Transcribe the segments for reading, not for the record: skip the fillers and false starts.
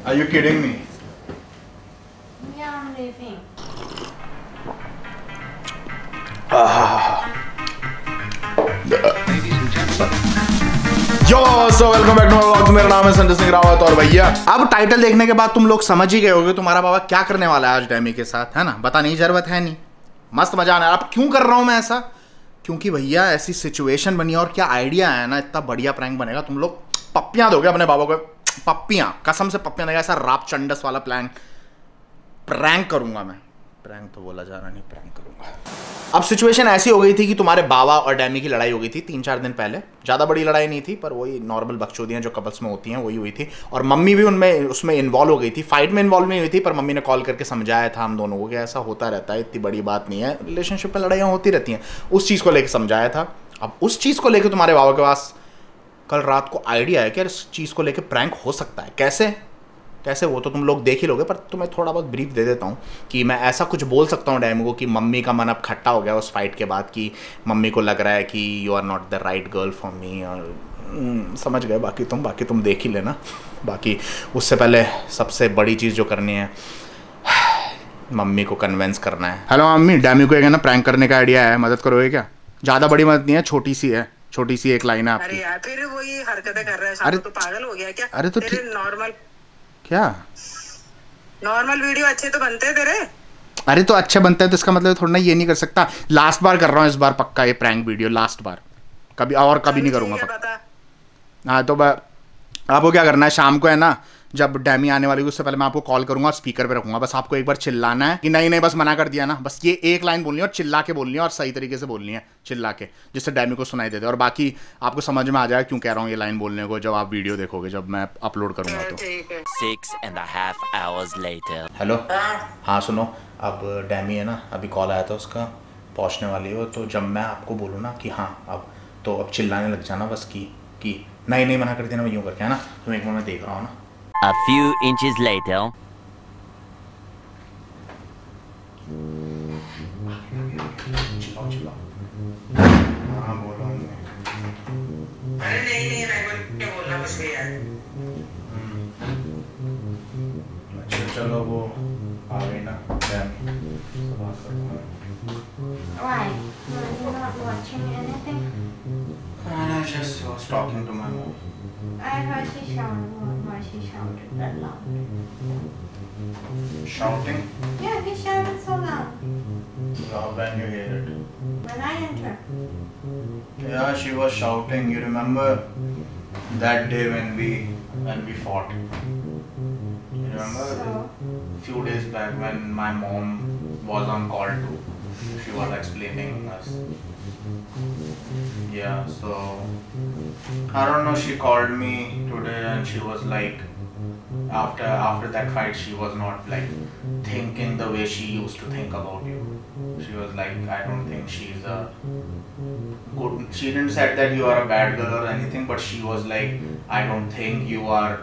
Are you kidding me? Yeah, I'm leaving. Welcome back to my vlog. मेरा नाम है संजय सिंह रावत और भैया अब टाइटल देखने के बाद तुम लोग समझ ही गए होगे तुम्हारा बाबा क्या करने वाला है आज डैमी के साथ, है ना। बताने की जरूरत है नहीं, मस्त मजा आना है। अब क्यों कर रहा हूं मैं ऐसा? क्योंकि भैया ऐसी सिचुएशन बनी और क्या आइडिया है ना, इतना बढ़िया प्रैंक बनेगा। तुम लोग पप्पियां दोगे अपने बाबा को, पप्पियां, कसम से पप्पियां देगा। ऐसा राप चंडस वाला प्रैंक करूंगा मैं। प्रैंक तो बोला जा रहा नहीं, प्रैंक करूंगा। अब सिचुएशन ऐसी हो गई थी कि तुम्हारे बाबा और डैमी की लड़ाई हो गई थी 3-4 दिन पहले। ज़्यादा बड़ी लड़ाई नहीं थी, पर वही नॉर्मल बकचोदियाँ जो कपल्स में होती हैं वही हुई थी। और मम्मी भी उसमें इन्वॉल्व हो गई थी। फाइट में इन्वॉल्व नहीं हुई थी, पर मम्मी ने कॉल करके समझाया था हम दोनों को कि ऐसा होता रहता है, इतनी बड़ी बात नहीं है, रिलेशनशिप में लड़ाइयाँ होती रहती हैं। उस चीज़ को लेकर समझाया था। अब उस चीज़ को लेकर तुम्हारे बाबा के पास कल रात को आइडिया है कि इस चीज़ को लेकर प्रैंक हो सकता है। कैसे वो तो तुम लोग देख ही लोगे, पर तुम्हें थोड़ा बहुत ब्रीफ दे देता हूँ कि मैं ऐसा कुछ बोल सकता हूँ डैमी को कि मम्मी का मन अब खट्टा हो गया उस फाइट के बाद, कि मम्मी को लग रहा है कि you are not the right girl for me. और समझ गए बाकी तुम देख ही लेना। बाकी उससे पहले सबसे बड़ी चीज़ जो करनी है, मम्मी को कन्विंस करना है। हेलो मम्मी, डैमी को एक है ना प्रैंक करने का आइडिया है, मदद करोगे क्या? ज़्यादा बड़ी मदद नहीं है, छोटी सी एक लाइन है आपकी। अरे यार फिर वो ये हरकतें कर रहा है, अरे तो पागल हो गया क्या? अरे तो तेरे नॉर्मल वीडियो अच्छे तो बनते हैं तेरे। अरे तो अच्छे बनते हैं तो इसका मतलब थोड़ा ना ये नहीं कर सकता। लास्ट बार कर रहा हूँ, इस बार पक्का ये प्रैंक वीडियो लास्ट बार, कभी और कभी नहीं करूँगा पक्का। हाँ तो आपको क्या करना है, शाम को है ना जब डैमी आने वाली है उससे पहले मैं आपको कॉल करूंगा, स्पीकर पे रखूंगा। बस आपको एक बार चिल्लाना है कि नहीं बस मना कर दिया ना, बस ये एक लाइन बोलनी है और चिल्ला के बोलनी है और सही तरीके से बोलनी है, चिल्ला के, जिससे डैमी को सुनाई दे दे। और बाकी आपको समझ में आ जाए क्यों कह रहा हूँ ये लाइन बोलने को, जब आप वीडियो देखोगे, जब मैं अपलोड करूंगा तो। 6.5 hours later. हेलो, हाँ सुनो, अब डैमी है ना, अभी कॉल आया था उसका, पहुँचने वाली हो, तो जब मैं आपको बोलूँ ना कि हाँ अब चिल्लाने लग जाना बस कि नहीं मना कर देना, मैं यूँ करके, है ना। तुम एक मिनट में देख रहा हूँ ना। A few inches later. चिल्लाओ। हाँ बोलो। अरे नहीं क्या बोलना कुछ भी यार। अच्छा चलो, वो आ गई ना डैमी, बात करूँगा। Why? You're not watching anything? I just was talking to my mom. I heard she shouted. Why she shouted that loud? Shouting? Yeah, he shouted so loud. When you hear it? When I enter. Yeah, she was shouting. You remember that day when we fought? You remember? So? Few days back when my mom was on call too. She was explaining us. Yeah, so I don't know, she called me today and she was like, after that fight she was not like thinking the way she used to think about you. She was like, I don't think she's a good, she didn't said that you are a bad girl or anything, but she was like, I don't think you are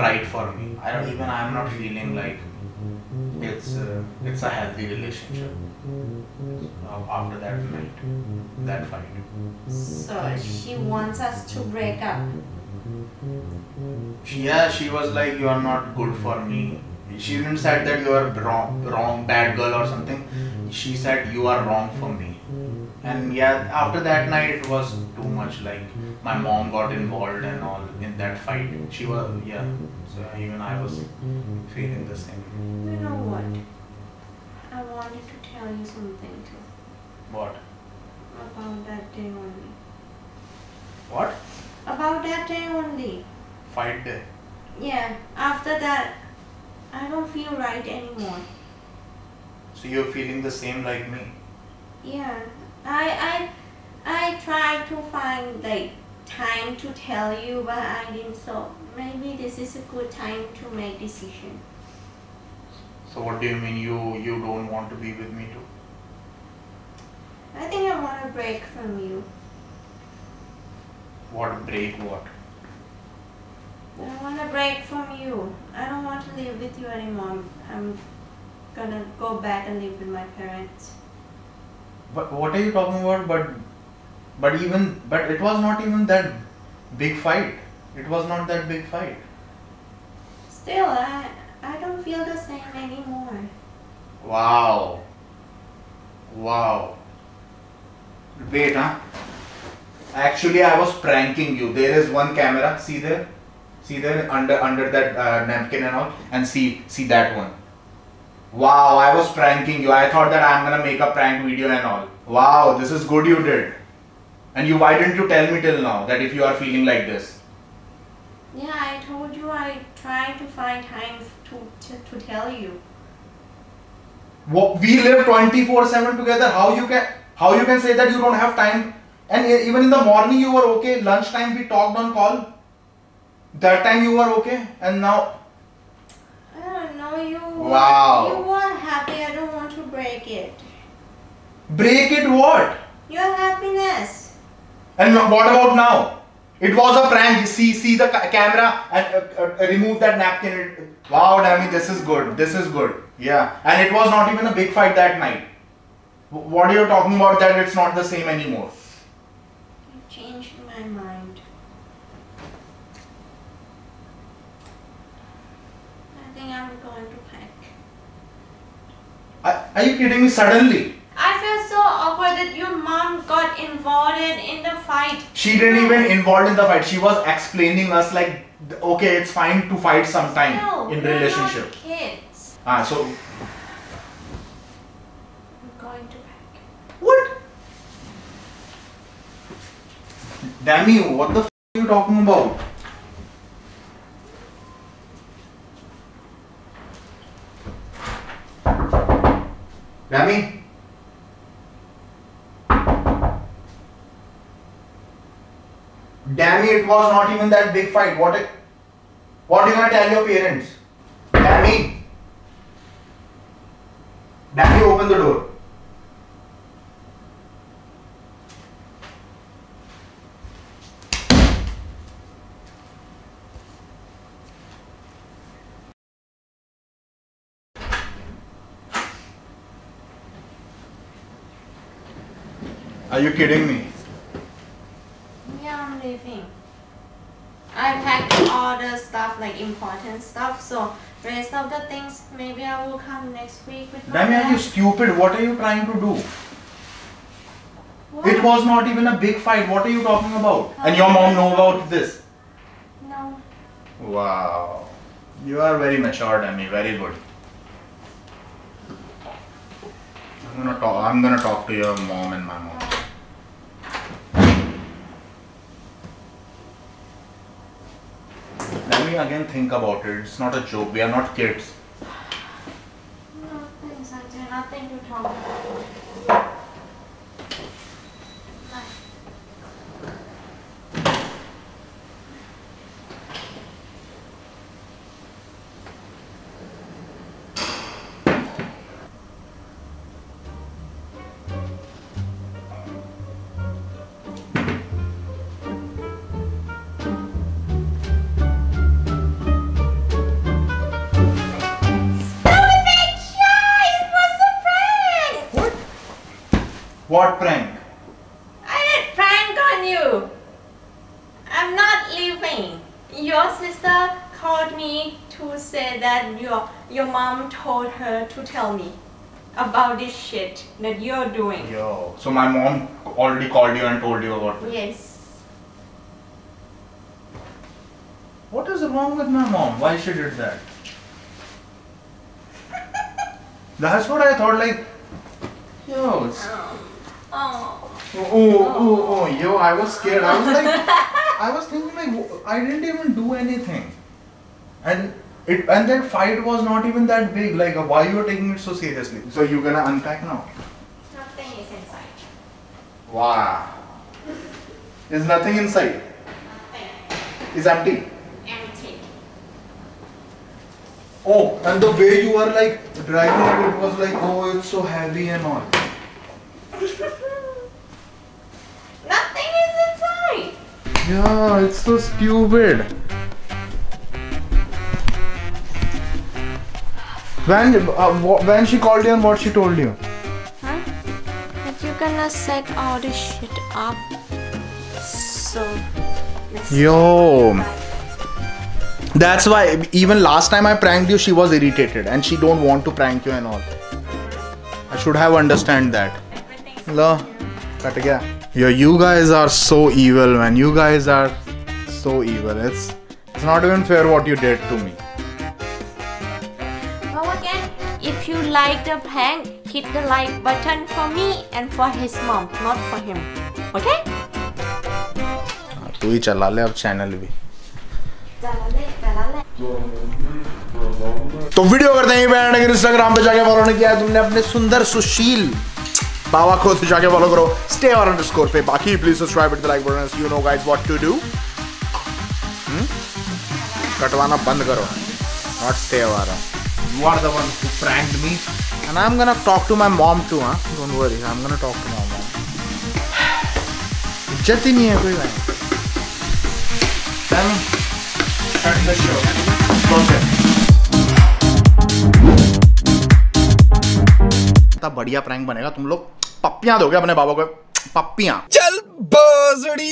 right for me. I'm not feeling like it's a healthy relationship after that night, that fight. So she wants us to break up. Yeah, she was like, you are not good for me. She didn't said that you are wrong, bad girl or something. She said you are wrong for me. And yeah, after that night it was too much, like my mom got involved and all in that fight. She was, yeah, so even I was feeling the same. You know what? I wanted to tell you something too. What? About that day only. What? About that day only. Fight day? Yeah, after that, I don't feel right anymore. So you're feeling the same like me? Yeah, I tried to find like time to tell you, but I didn't. So maybe this is a good time to make decision. So what do you mean you don't want to be with me too? I think I want a break from you. What break? What? I want a break from you. I don't want to live with you anymore. I'm gonna go back and live with my parents. But what are you talking about? But it was not even that big fight. It was not that big fight. Still, I don't feel the same anymore. Wow. Wow. Wait, huh? Actually, I was pranking you. There is one camera. See there? See there under that napkin and all. And see that one. Wow, I was pranking you. I thought that I'm gonna make a prank video and all. Wow, this is good you did. And why didn't you tell me till now that if you are feeling like this? Yeah, I told you I tried to find time to tell you. We live 24/7 together. How you can say that you don't have time? And even in the morning you were okay. Lunchtime we talked on call. That time you were okay, and now. I don't know, you Wow. were happy. I don't want to break it. Break it what? Your happiness. And what about now? It was a prank. See the camera and remove that napkin. Wow, Dami, this is good. This is good. Yeah, and it was not even a big fight that night. What are you talking about? That it's not the same anymore. You changed my mind. I think I'm going to pack. Are you kidding me? Suddenly. I feel so awkward that your mom got involved in the fight. She didn't even involved in the fight. She was explaining us like, okay, it's fine to fight sometime No, in we're relationship. not kids. So I'm going to pack. what? Dami, what the f are you talking about? Dami? Damn it was not even that big fight. What are you gonna tell your parents? Dammy, open the door. Are you kidding me? Yeah, I'm leaving. I packed all the stuff, like important stuff, so rest of the things maybe I will come next week with my Dami, are you bag. stupid? What are you trying to do? What? It was not even a big fight. What are you talking about? And your mom know about this? No. Wow. You are very mature, Dami. Very good. I'm gonna talk to your mom and my mom. Let me again think about it. It's not a joke. We are not kids. Nothing, Sanjay. Nothing to talk about. Bye. What prank? I did prank on you. I'm not leaving. Your sister called me to say that your mom told her to tell me about this shit that you're doing. Yo. So my mom already called you and told you about this. Yes. What is wrong with my mom? Why she did that? That's what I thought. Like, yo. Yo, I was scared. I was like, I was thinking like, I didn't even do anything, and that fight was not even that big. Like, why you are taking it so seriously? So you gonna unpack now? Nothing is inside. Wow. Is nothing inside? Nothing. Is empty. Empty. Oh, and the way you are like driving it was like, oh, it's so heavy and all. Nothing is inside. Yeah, it's so stupid. When she called you and what she told you? Huh? That you're gonna set all this shit up. So. Yo. That's why even last time I pranked you, she was irritated and she don't want to prank you and all. I should have understand that. Lo, cut gaya. You guys are so evil, man. You guys are so evil. It's not even fair what you did to me. Well, again, if you like the prank, hit the like button for me and for his mom, not for him. Okay? तू ही चला ले अब channel भी। तो video करते हैं band, अगर Instagram पे जाके फॉलो नहीं किया है तुमने अपने सुंदर सुशील बाबा को, तो जाके फॉलो करो stay__ पे। बाकी please subscribe the like button, you know guys what to do. कटवाना बंद करो, नॉट stay वाला। You are the one who pranked me and I'm gonna talk to my mom too, huh? Don't worry, I'm gonna talk to my mom. इज्जत ही नहीं है कोई भाई। Cut the show. Okay. इतना बढ़िया प्रैंक बनेगा, तुम लोग पप्पियां दोगे अपने बाबा को, पप्पियां। चल बाजड़ी।